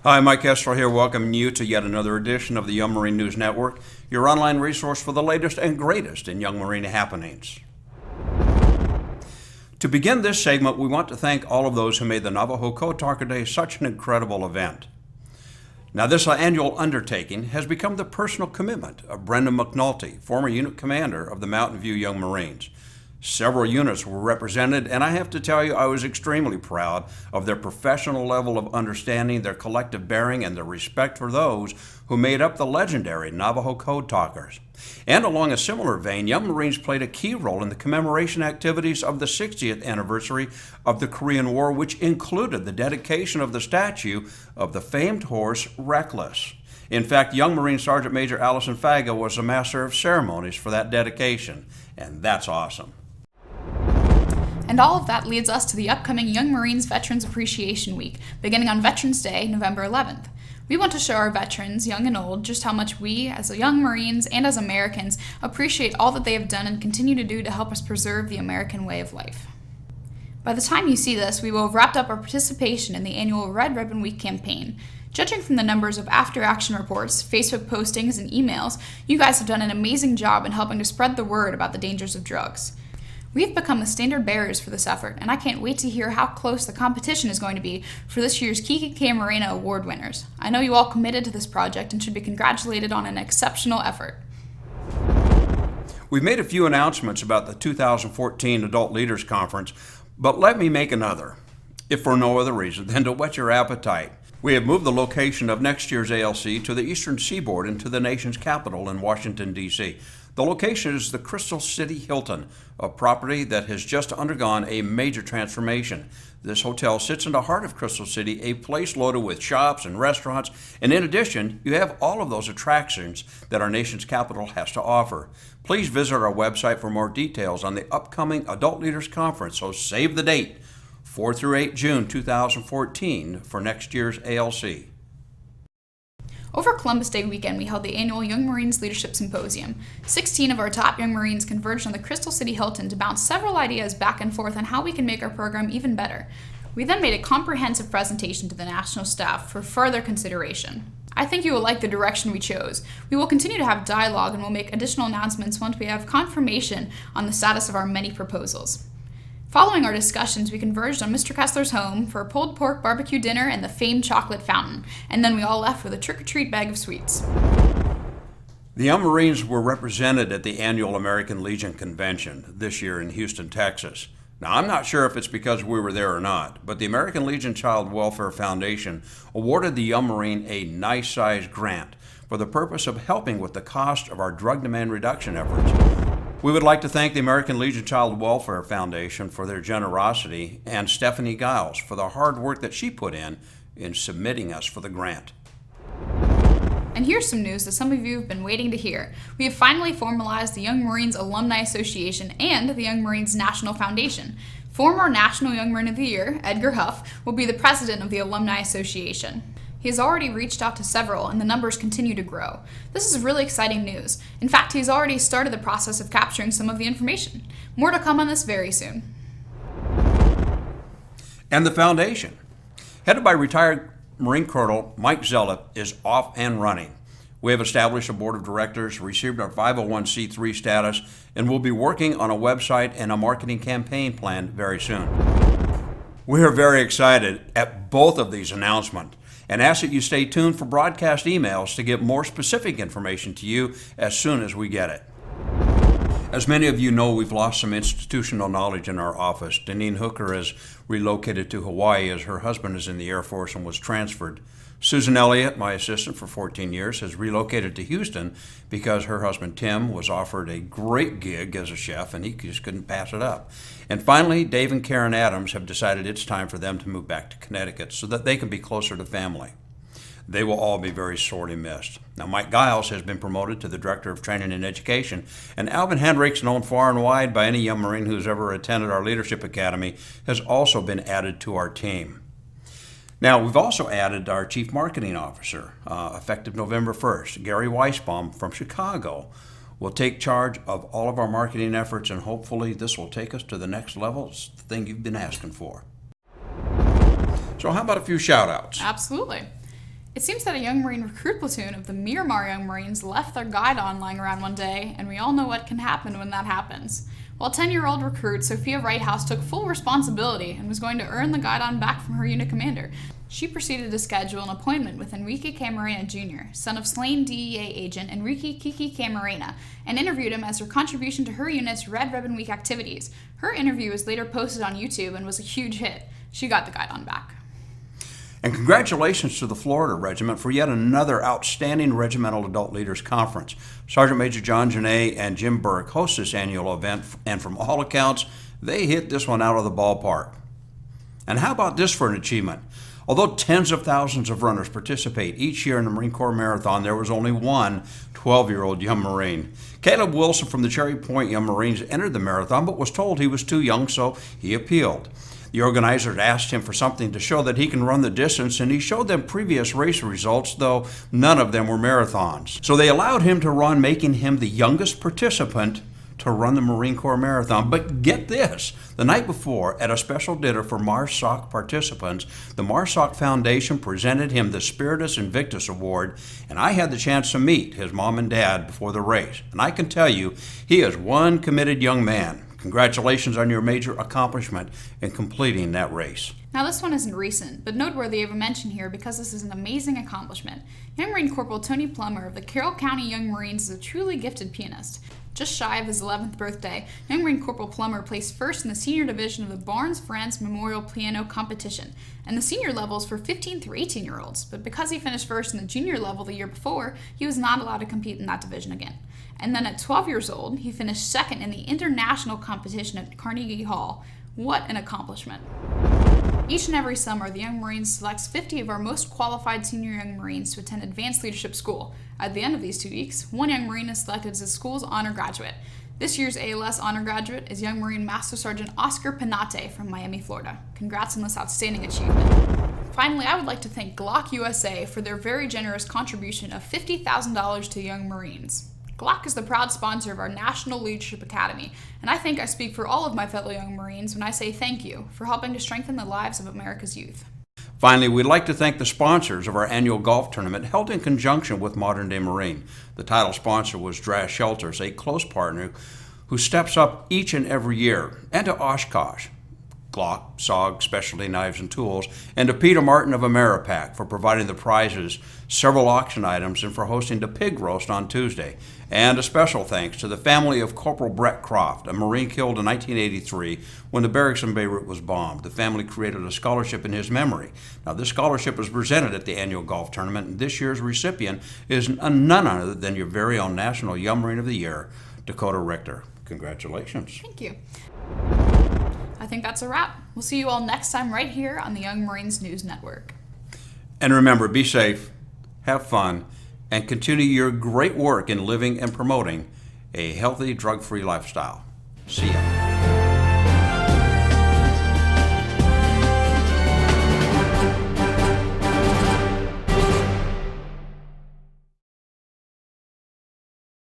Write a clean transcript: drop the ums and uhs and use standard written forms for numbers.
Hi, Mike Kessler here, welcoming you to yet another edition of the Young Marine News Network, your online resource for the latest and greatest in young marine happenings. To begin this segment, we want to thank all of those who made the Navajo Code Talker Day such an incredible event. Now, this annual undertaking has become the personal commitment of Brendan McNulty, former unit commander of the Mountain View Young Marines. Several units were represented, and I have to tell you, I was extremely proud of their professional level of understanding, their collective bearing, and their respect for those who made up the legendary Navajo Code Talkers. And along a similar vein, Young Marines played a key role in the commemoration activities of the 60th anniversary of the Korean War, which included the dedication of the statue of the famed horse Reckless. In fact, Young Marine Sergeant Major Allison Faga was the master of ceremonies for that dedication, and that's awesome. And all of that leads us to the upcoming Young Marines Veterans Appreciation Week, beginning on Veterans Day, November 11th. We want to show our veterans, young and old, just how much we, as young Marines and as Americans, appreciate all that they have done and continue to do to help us preserve the American way of life. By the time you see this, we will have wrapped up our participation in the annual Red Ribbon Week campaign. Judging from the numbers of after-action reports, Facebook postings, and emails, you guys have done an amazing job in helping to spread the word about the dangers of drugs. We have become the standard bearers for this effort, and I can't wait to hear how close the competition is going to be for this year's Kiki K. Morena Award winners. I know you all committed to this project and should be congratulated on an exceptional effort. We've made a few announcements about the 2014 Adult Leaders Conference, but let me make another, if for no other reason than to whet your appetite. We have moved the location of next year's ALC to the eastern seaboard and to the nation's capital in Washington, D.C. The location is the Crystal City Hilton, a property that has just undergone a major transformation. This hotel sits in the heart of Crystal City, a place loaded with shops and restaurants, and in addition, you have all of those attractions that our nation's capital has to offer. Please visit our website for more details on the upcoming Adult Leaders Conference, so save the date, 4 through 8 June 2014, for next year's ALC. Over Columbus Day weekend, we held the annual Young Marines Leadership Symposium. 16 of our top Young Marines converged on the Crystal City Hilton to bounce several ideas back and forth on how we can make our program even better. We then made a comprehensive presentation to the national staff for further consideration. I think you will like the direction we chose. We will continue to have dialogue and will make additional announcements once we have confirmation on the status of our many proposals. Following our discussions, we converged on Mr. Kessler's home for a pulled pork barbecue dinner and the famed chocolate fountain, and then we all left with a trick-or-treat bag of sweets. The Young Marines were represented at the annual American Legion Convention this year in Houston, Texas. Now, I'm not sure if it's because we were there or not, but the American Legion Child Welfare Foundation awarded the Young Marine a nice-sized grant for the purpose of helping with the cost of our drug demand reduction efforts. We would like to thank the American Legion Child Welfare Foundation for their generosity and Stephanie Giles for the hard work that she put in submitting us for the grant. And here's some news that some of you have been waiting to hear. We have finally formalized the Young Marines Alumni Association and the Young Marines National Foundation. Former National Young Marine of the Year, Edgar Huff, will be the president of the Alumni Association. He has already reached out to several, and the numbers continue to grow. This is really exciting news. In fact, he's already started the process of capturing some of the information. More to come on this very soon. And the foundation, headed by retired Marine Colonel Mike Zeller, is off and running. We have established a board of directors, received our 501c3 status, and will be working on a website and a marketing campaign plan very soon. We are very excited at both of these announcements, and ask that you stay tuned for broadcast emails to get more specific information to you as soon as we get it. As many of you know, we've lost some institutional knowledge in our office. Deneen Hooker has relocated to Hawaii as her husband is in the Air Force and was transferred. Susan Elliott, my assistant for 14 years, has relocated to Houston because her husband Tim was offered a great gig as a chef and he just couldn't pass it up. And finally, Dave and Karen Adams have decided it's time for them to move back to Connecticut so that they can be closer to family. They will all be very sorely missed. Now, Mike Giles has been promoted to the Director of Training and Education, and Alvin Hendricks, known far and wide by any young Marine who's ever attended our Leadership Academy, has also been added to our team. Now, we've also added our Chief Marketing Officer, effective November 1st. Gary Weisbaum from Chicago will take charge of all of our marketing efforts, and hopefully this will take us to the next level. It's the thing you've been asking for. So how about a few shout-outs? Absolutely. It seems that a young Marine recruit platoon of the Miramar Young Marines left their guidon lying around one day, and we all know what can happen when that happens. While 10-year-old recruit Sophia Wrighthouse took full responsibility and was going to earn the guidon back from her unit commander, she proceeded to schedule an appointment with Enrique Camarena Jr., son of slain DEA agent Enrique Kiki Camarena, and interviewed him as her contribution to her unit's Red Ribbon Week activities. Her interview was later posted on YouTube and was a huge hit. She got the guidon back. And congratulations to the Florida Regiment for yet another outstanding Regimental Adult Leaders Conference. Sergeant Major John Janae and Jim Burke host this annual event, and from all accounts, they hit this one out of the ballpark. And how about this for an achievement? Although tens of thousands of runners participate each year in the Marine Corps Marathon, there was only one 12-year-old young Marine. Caleb Wilson from the Cherry Point Young Marines entered the marathon, but was told he was too young, so he appealed. The organizers asked him for something to show that he can run the distance, and he showed them previous race results, though none of them were marathons. So they allowed him to run, making him the youngest participant to run the Marine Corps Marathon. But get this, the night before, at a special dinner for MARSOC participants, the MARSOC Foundation presented him the Spiritus Invictus Award, and I had the chance to meet his mom and dad before the race. And I can tell you, he is one committed young man. Congratulations on your major accomplishment in completing that race. Now this one isn't recent, but noteworthy of a mention here because this is an amazing accomplishment. Young Marine Corporal Tony Plummer of the Carroll County Young Marines is a truly gifted pianist. Just shy of his 11th birthday, Young Marine Corporal Plummer placed first in the senior division of the Barnes-France Memorial Piano Competition, and the senior level is for 15 through 18-year-olds, but because he finished first in the junior level the year before, he was not allowed to compete in that division again. And then at 12 years old, he finished second in the international competition at Carnegie Hall. What an accomplishment. Each and every summer, the Young Marines selects 50 of our most qualified senior Young Marines to attend Advanced Leadership School. At the end of these 2 weeks, one Young Marine is selected as the school's honor graduate. This year's ALS honor graduate is Young Marine Master Sergeant Oscar Penate from Miami, Florida. Congrats on this outstanding achievement. Finally, I would like to thank Glock USA for their very generous contribution of $50,000 to Young Marines. Glock is the proud sponsor of our National Leadership Academy, and I think I speak for all of my fellow Young Marines when I say thank you for helping to strengthen the lives of America's youth. Finally, we'd like to thank the sponsors of our annual golf tournament held in conjunction with Modern Day Marine. The title sponsor was Drash Shelters, a close partner who steps up each and every year, and to Oshkosh, Glock, SOG, Specialty Knives and Tools, and to Peter Martin of Ameripac for providing the prizes, several auction items, and for hosting the pig roast on Tuesday. And a special thanks to the family of Corporal Brett Croft, a Marine killed in 1983 when the barracks in Beirut was bombed. The family created a scholarship in his memory. Now, this scholarship was presented at the annual golf tournament, and this year's recipient is none other than your very own National Young Marine of the Year, Dakota Richter. Congratulations. Thank you. I think that's a wrap. We'll see you all next time right here on the Young Marines News Network. And remember, be safe, have fun, and continue your great work in living and promoting a healthy, drug-free lifestyle. See ya.